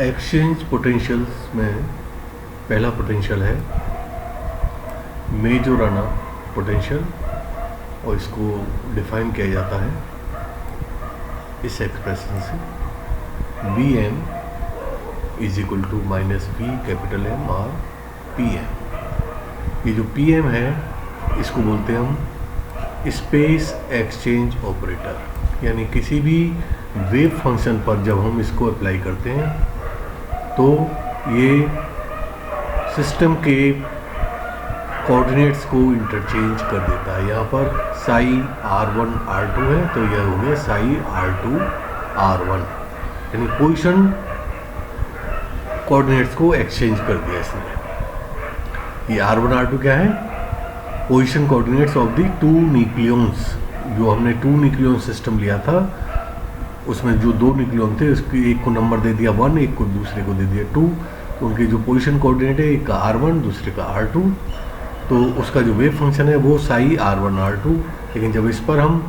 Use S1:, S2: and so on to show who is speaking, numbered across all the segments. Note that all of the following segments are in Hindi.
S1: एक्सचेंज पोटेंशियल्स में पहला पोटेंशियल है मेजोराना पोटेंशियल, और इसको डिफाइन किया जाता है इस एक्सप्रेशन से V M is equal to minus V capital M और पी एम। ये जो पी एम है इसको बोलते हैं हम स्पेस एक्सचेंज ऑपरेटर, यानी किसी भी वेव फंक्शन पर जब हम इसको अप्लाई करते हैं तो ये सिस्टम के कोऑर्डिनेट्स को इंटरचेंज कर देता है। यहाँ पर साई r1 r2 है तो यह हो गया साई r2 r1, यानी पोजीशन कोऑर्डिनेट्स को एक्सचेंज कर दिया इसने। ये r1 r2 क्या है? Position coordinates of the two nucleons. जो हमने टू न्यूक्लियॉन सिस्टम लिया था उसमें जो दो न्यूक्लियॉन थे उसकी एक को नंबर दे दिया 1, एक को दूसरे को दे दिया 2, तो उनके जो पोजीशन कोऑर्डिनेट है एक का r1 दूसरे का r2, तो उसका जो वेव फंक्शन है वो साई r1 r2। लेकिन जब इस पर हम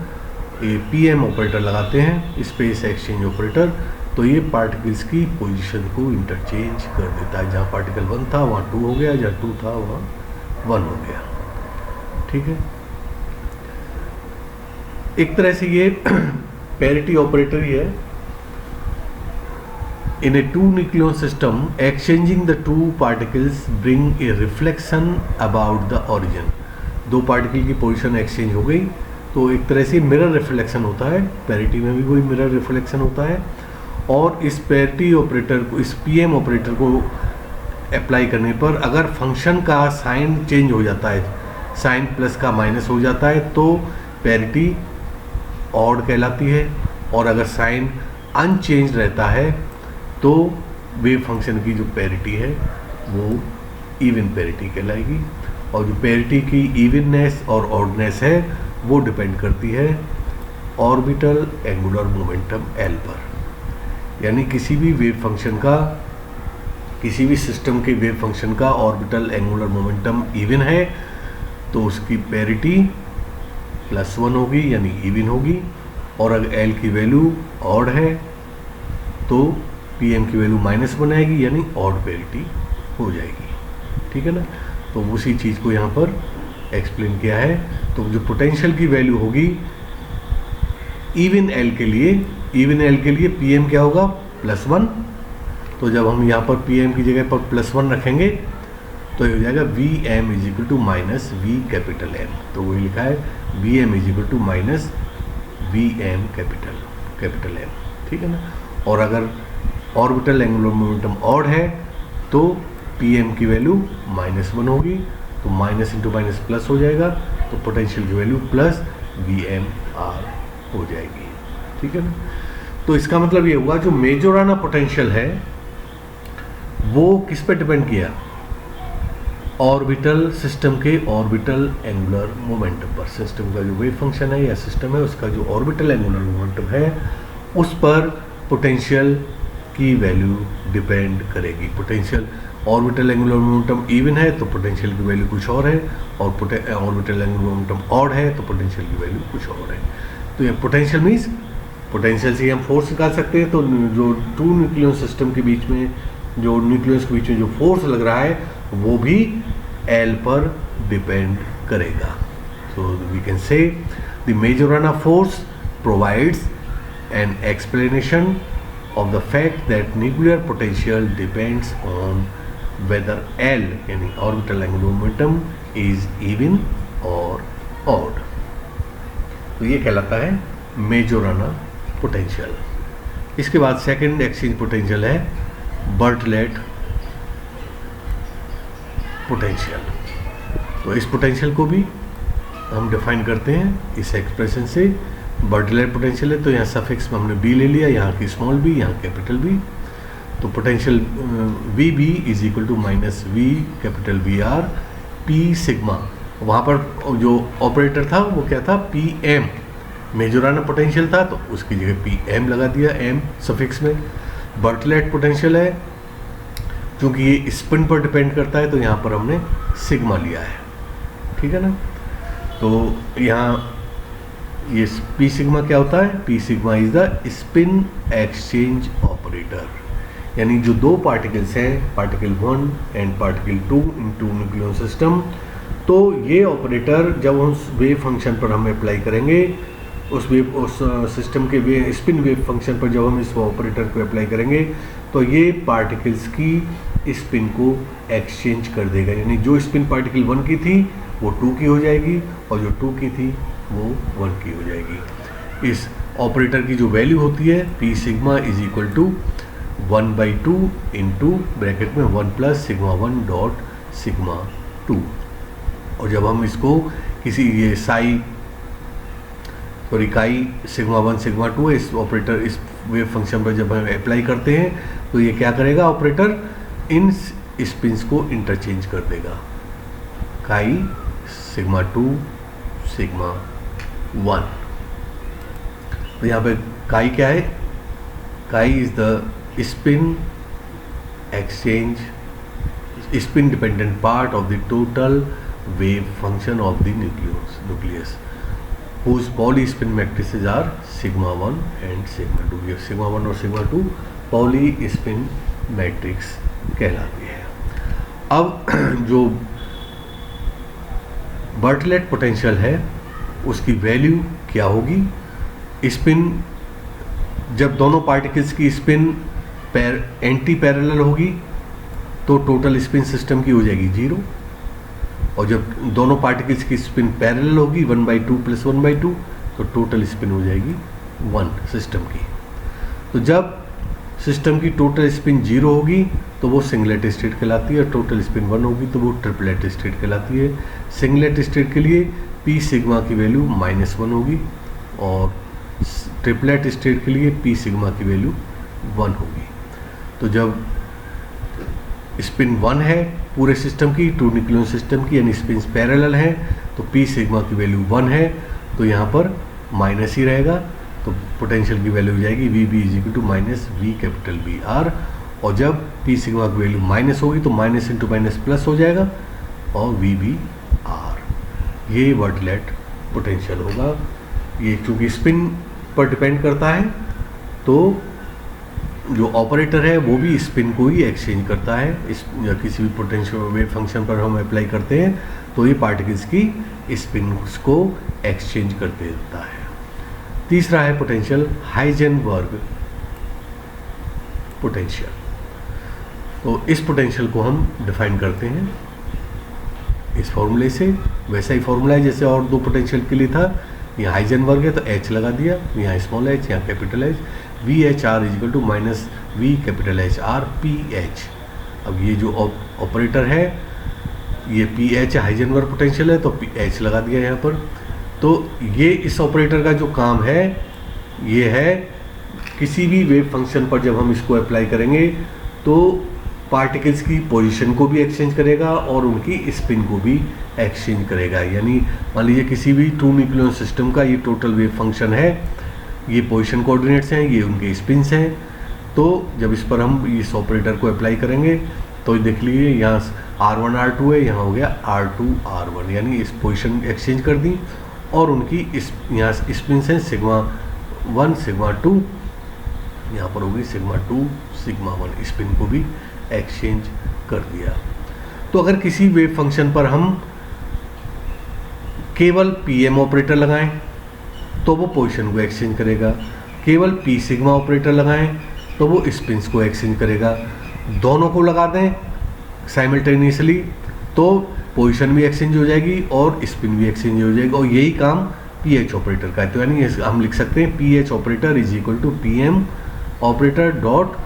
S1: पी एम ऑपरेटर लगाते हैं, स्पेस एक्सचेंज ऑपरेटर, तो ये पार्टिकल्स की पोजीशन को इंटरचेंज कर देता है। जहाँ पार्टिकल 1 था वहाँ 2 हो गया, जहाँ 2 था वहाँ 1 हो गया। ठीक है, एक तरह से ये पैरिटी ऑपरेटर ही है। In a two nucleon system, exchanging the two particles bring a reflection about the origin। दो पार्टिकल की पोजीशन एक्सचेंज हो गई तो एक तरह से मिरर रिफ्लेक्शन होता है। पैरिटी में भी कोई मिरर रिफ्लेक्शन होता है, और इस पैरिटी ऑपरेटर को, इस पीएम ऑपरेटर को अप्लाई करने पर अगर फंक्शन का साइन चेंज हो जाता है, साइन प्लस का माइनस हो जाता है, तो पैरिटी ऑड कहलाती है, और अगर साइन अनचेंज रहता है तो वेव फंक्शन की जो पैरिटी है वो इवन पैरिटी कहलाएगी। और जो पैरिटी की इवननेस और ऑडनेस है वो डिपेंड करती है ऑर्बिटल एंगुलर मोमेंटम एल पर। यानी किसी भी वेव फंक्शन का, किसी भी सिस्टम के वेव फंक्शन का ऑर्बिटल एंगुलर मोमेंटम इवन है तो उसकी पैरिटी +1 होगी यानी इवन होगी, और अगर एल की वैल्यू ऑड है तो पी एम की वैल्यू -1 आएगी यानी ऑड पैरिटी हो जाएगी। ठीक है ना, तो उसी चीज़ को यहाँ पर एक्सप्लेन किया है। तो जो पोटेंशियल की वैल्यू होगी इवन एल के लिए पी एम क्या होगा? +1। तो जब हम यहाँ पर पी एम की जगह पर +1 रखेंगे तो ये हो जाएगा V M is equal to minus V capital M. तो वही लिखा है V M is equal to minus V M capital M. ठीक है ना, और अगर ऑर्बिटल एंगुलर मोमेंटम ऑड है तो पी एम की वैल्यू -1 होगी, तो माइनस इंटू माइनस प्लस हो जाएगा, तो पोटेंशियल की value plus V M R हो जाएगी। ठीक है ना, तो इसका मतलब ये हुआ जो मेजोराना पोटेंशियल है वो किस पे डिपेंड किया? ऑर्बिटल सिस्टम के ऑर्बिटल एंगुलर मोमेंटम पर। सिस्टम का जो वेव फंक्शन है या सिस्टम है उसका जो ऑर्बिटल एंगुलर मोमेंटम है उस पर पोटेंशियल की वैल्यू डिपेंड करेगी। Potential orbital angular momentum even है तो पोटेंशियल की वैल्यू कुछ और है, और ऑर्बिटल एंगुलर मोमेंटम ऑड है तो पोटेंशियल की वैल्यू कुछ और है। तो ये पोटेंशियल मीन्स, पोटेंशियल से हम फोर्स निकाल सकते हैं। तो जो टू न्यूक्लियन सिस्टम के बीच में, जो न्यूक्लियस के बीच में जो फोर्स लग रहा है वो भी एल पर डिपेंड करेगा। So we can say the Majorana force provides an explanation of the fact that nuclear potential depends on whether L यानी orbital angular momentum is even or odd। तो ये कहलाता है मेजोराना पोटेंशियल। इसके बाद सेकंड एक्सचेंज पोटेंशियल है बर्टलेट पोटेंशियल। तो इस पोटेंशियल को भी हम डिफाइन करते हैं इस एक्सप्रेशन से। बर्टलेट पोटेंशियल है तो यहाँ सफिक्स में हमने बी ले लिया, यहाँ की स्मॉल बी, यहाँ कैपिटल बी। तो potential V B is equal to minus V capital V R P sigma. वहाँ पर जो ऑपरेटर था वो क्या था? P M. मेजोराना पोटेंशियल था तो उसकी जगह पी एम लगा दिया, एम सफिक्स में। बर्टलेट पोटेंशियल है क्योंकि ये स्पिन पर डिपेंड करता है तो यहाँ पर हमने सिग्मा लिया है। ठीक है ना, तो यहाँ ये पी सिग्मा क्या होता है? P sigma is the spin exchange operator. यानी जो दो पार्टिकल्स हैं, particle 1 and particle 2 in two nucleon system, तो ये ऑपरेटर जब उस वेव फंक्शन पर हम अप्लाई करेंगे, उस सिस्टम के स्पिन वेव फंक्शन पर जब हम इस ऑपरेटर को अप्लाई करेंगे तो ये पार्टिकल्स की स्पिन को एक्सचेंज कर देगा। यानी जो स्पिन पार्टिकल 1 की थी वो 2 की हो जाएगी और जो 2 की थी वो 1 की हो जाएगी। इस ऑपरेटर की जो वैल्यू होती है P sigma is equal to 1/2 into bracket में 1 प्लस सिग्मा 1 डॉट सिग्मा 2। और जब हम इसको किसी ये काई सिग्मा 1 सिग्मा 2 इस ऑपरेटर इस वेव फंक्शन पर जब हम अप्लाई करते हैं तो ये क्या करेगा, ऑपरेटर इन स्पिन्स को इंटरचेंज कर देगा। काई सिग्मा 2 सिग्मा 1। तो यहाँ पे काई क्या है, काई is the spin exchange spin dependent part of the total wave function of the nucleus whose Pauli spin matrices are sigma 1 and sigma 2। ये sigma 1 और sigma 2 Pauli spin matrix कहलाती है। अब जो बर्टलेट पोटेंशियल है उसकी वैल्यू क्या होगी, स्पिन जब दोनों पार्टिकल्स की स्पिन एंटी पैरेलल होगी तो टोटल स्पिन सिस्टम की हो जाएगी 0, और जब दोनों पार्टिकल्स की स्पिन पैरेलल होगी 1/2 प्लस 1/2 तो टोटल स्पिन हो जाएगी 1 सिस्टम की। तो जब सिस्टम की टोटल स्पिन 0 होगी तो वो सिंगलेट स्टेट कहलाती है, और टोटल स्पिन 1 होगी तो वो ट्रिपलेट स्टेट कहलाती है। सिंगलेट स्टेट के लिए पी सिग्मा की वैल्यू -1 होगी और ट्रिपलेट स्टेट के लिए पी सिग्मा की वैल्यू 1 होगी। तो जब स्पिन 1 है पूरे सिस्टम की, 2 न्यूक्लियन सिस्टम की, यानी स्पिन पैरेलल है तो पी सिग्मा की वैल्यू 1 है तो यहाँ पर माइनस ही रहेगा, तो पोटेंशियल की वैल्यू हो जाएगी V B is equal to minus V capital B R. और जब पी सिग्मा की वैल्यू माइनस होगी तो माइनस इंटू माइनस प्लस हो जाएगा और वी बी आर। ये बर्टलेट पोटेंशियल होगा। ये चूँकि स्पिन पर डिपेंड करता है तो जो ऑपरेटर है वो भी स्पिन को ही एक्सचेंज करता है। इस या किसी भी पोटेंशियल वेव फंक्शन पर हम अप्लाई करते हैं तो ये पार्टिकल्स की स्पिन्स को एक्सचेंज कर देता है। तीसरा है पोटेंशियल हाइजेनबर्ग पोटेंशियल। तो इस पोटेंशियल को हम डिफाइन करते हैं इस फॉर्मूले से, वैसा ही फॉर्मूला है जैसे और दो पोटेंशियल के लिए था। यहाँ हाइजेनबर्ग है तो एच लगा दिया, यहाँ स्मॉल एच, यहाँ capital H. V H R is equal to minus V capital H R P H. अब ये जो ऑपरेटर है ये पी एच हाइजेनबर्ग पोटेंशियल है तो पी एच लगा दिया यहाँ पर। तो ये इस ऑपरेटर का जो काम है ये है किसी भी वेव फंक्शन पर जब हम इसको अप्लाई करेंगे तो पार्टिकल्स की पोजीशन को भी एक्सचेंज करेगा और उनकी स्पिन को भी एक्सचेंज करेगा। यानी मान लीजिए किसी भी 2 न्यूक्लियन सिस्टम का ये टोटल वेव फंक्शन है, ये पोजीशन कोऑर्डिनेट्स हैं, ये उनके स्पिन्स हैं। तो जब इस पर हम इस ऑपरेटर को अप्लाई करेंगे तो देख लीजिए यहाँ R1 R2 है, यहाँ हो गया R2 R1, यानी इस पोजीशन एक्सचेंज कर दी और उनकी इस यहाँ स्पिन्स हैं सिग्मा 1 सिग्मा 2, यहाँ पर होगी सिग्मा 2 सिग्मा 1, स्पिन को भी एक्सचेंज कर दिया। तो अगर किसी वेव फंक्शन पर हम केवल PM ऑपरेटर लगाएं तो वो पोजीशन को एक्सचेंज करेगा, केवल P सिग्मा ऑपरेटर लगाएं तो वो स्पिन्स को एक्सचेंज करेगा। दोनों को लगा दें साइमल्टेनियसली तो पोजीशन भी एक्सचेंज हो जाएगी और स्पिन भी एक्सचेंज हो जाएगी, और यही काम PH ऑपरेटर का है। तो यानी हम लिख सकते हैं PH operator is equal to PM operator dot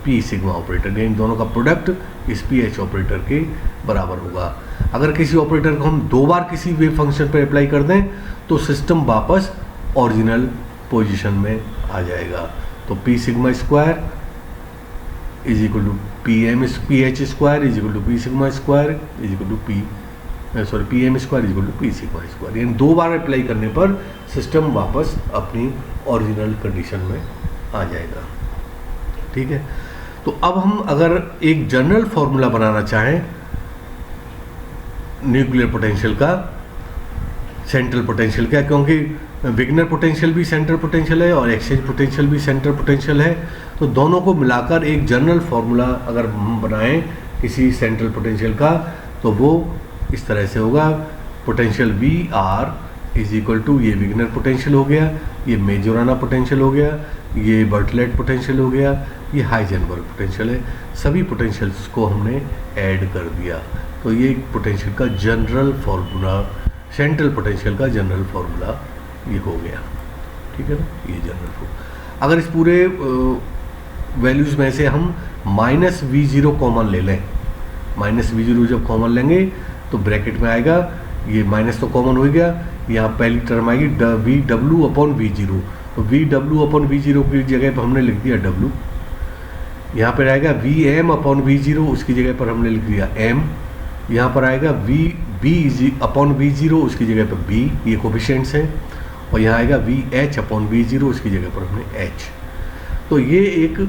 S1: P sigma operator, यानी दोनों का प्रोडक्ट इस PH ऑपरेटर के बराबर होगा। अगर किसी ऑपरेटर को हम 2 बार किसी वेव फंक्शन पर अप्लाई कर दें तो सिस्टम वापस ओरिजिनल पोजीशन में आ जाएगा। तो P sigma square is equal to PH square is equal to P sigma square is equal to PM square is equal to P sigma square, यानी 2 बार अप्लाई करने पर सिस्टम वापस अपनी ओरिजिनल कंडीशन में आ जाएगा। ठीक है, तो अब हम अगर एक जनरल फॉर्मूला बनाना चाहें न्यूक्लियर पोटेंशियल का, सेंट्रल पोटेंशियल का, क्योंकि बिगिनर पोटेंशियल भी सेंट्रल पोटेंशियल है और एक्सचेंज पोटेंशियल भी सेंट्रल पोटेंशियल है। तो दोनों को मिलाकर एक जनरल फार्मूला अगर हम बनाएं किसी सेंट्रल पोटेंशियल का, तो वो इस तरह से होगा, potential V R is equal to, ये बिगिनर पोटेंशियल हो गया, ये मेजोराना पोटेंशियल हो गया, ये बर्टलेट पोटेंशियल हो गया, ये हाइजेनबर्ग पोटेंशियल है। सभी पोटेंशियल्स को हमने ऐड कर दिया, तो ये पोटेंशियल का जनरल फार्मूला, सेंट्रल पोटेंशियल का जनरल फार्मूला ये हो गया। ठीक है ना, ये जनरल फार्मूला। अगर इस पूरे वैल्यूज़ में से हम माइनस वी0 कॉमन ले लें, माइनस वी0 जब कॉमन लेंगे तो ब्रैकेट में आएगा, ये माइनस तो कॉमन हो गया, यहाँ पहली टर्म आएगी वी डब्ल्यू अपॉन वी0। तो वी डब्ल्यू अपॉन वी0 की जगह पर हमने लिख दिया डब्ल्यू। यहाँ पर आएगा वी एम अपॉन वी0, उसकी जगह पर हमने लिख दिया एम। यहाँ पर आएगा वी बी अपॉन वी0, उसकी जगह पर बी, ये कोफिशिएंट्स हैं। और यहाँ आएगा वी एच अपॉन वी0, उसकी जगह पर हमने एच। तो ये एक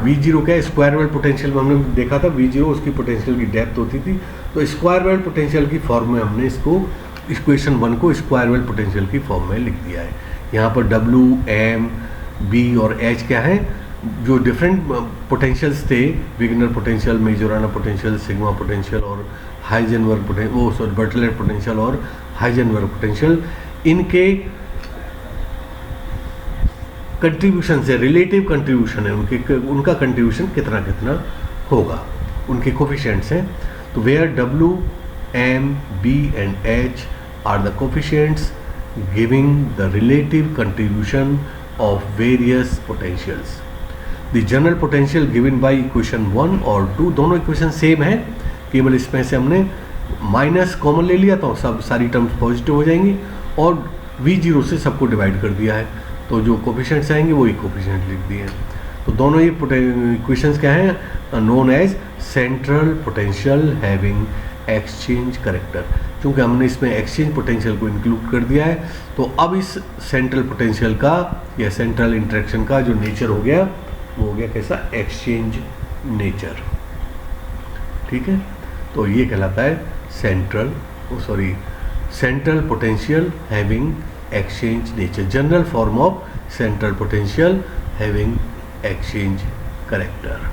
S1: वी0 क्या है, स्क्वायर वेल पोटेंशियल में हमने देखा था, वी0 उसकी पोटेंशियल की डेप्थ होती थी। तो स्क्वायर वेल पोटेंशियल की फॉर्म में हमने इसको, इक्वेशन 1 को स्क्वायर वेल पोटेंशियल की फॉर्म में लिख दिया है। यहाँ पर डब्ल्यू, एम, बी और एच क्या है, जो डिफरेंट पोटेंशियल्स थे, Wigner potential, Majorana potential, sigma potential और हाइजेनबर्ग पोटेंशियल, बर्टलेट पोटेंशियल और हाइजेनबर्ग पोटेंशियल, इनके कंट्रीब्यूशन से रिलेटिव कंट्रीब्यूशन है, उनका कंट्रीब्यूशन कितना कितना होगा, उनके कोफिशिएंट्स हैं। तो where W, M, B and H are the coefficients giving the relative contribution of various potentials. The general potential given by equation 1 और 2, दोनों इक्वेशन सेम है, केवल इसमें से हमने माइनस कॉमन ले लिया तो सब सारी टर्म्स पॉजिटिव हो जाएंगी, और v0 से सबको डिवाइड कर दिया है, तो जो कोफिशिएंट्स आएंगे वही कोफिशिएंट लिख दिए हैं। तो दोनों ये इक्वेशंस क्या हैं, known as central potential having exchange character. क्योंकि हमने इसमें एक्सचेंज पोटेंशियल को इंक्लूड कर दिया है, तो अब इस सेंट्रल पोटेंशियल का या सेंट्रल इंटरेक्शन का जो नेचर हो गया, वो हो गया कैसा, एक्सचेंज नेचर। ठीक है, तो ये कहलाता है central potential having exchange nature, general form of central potential having exchange character.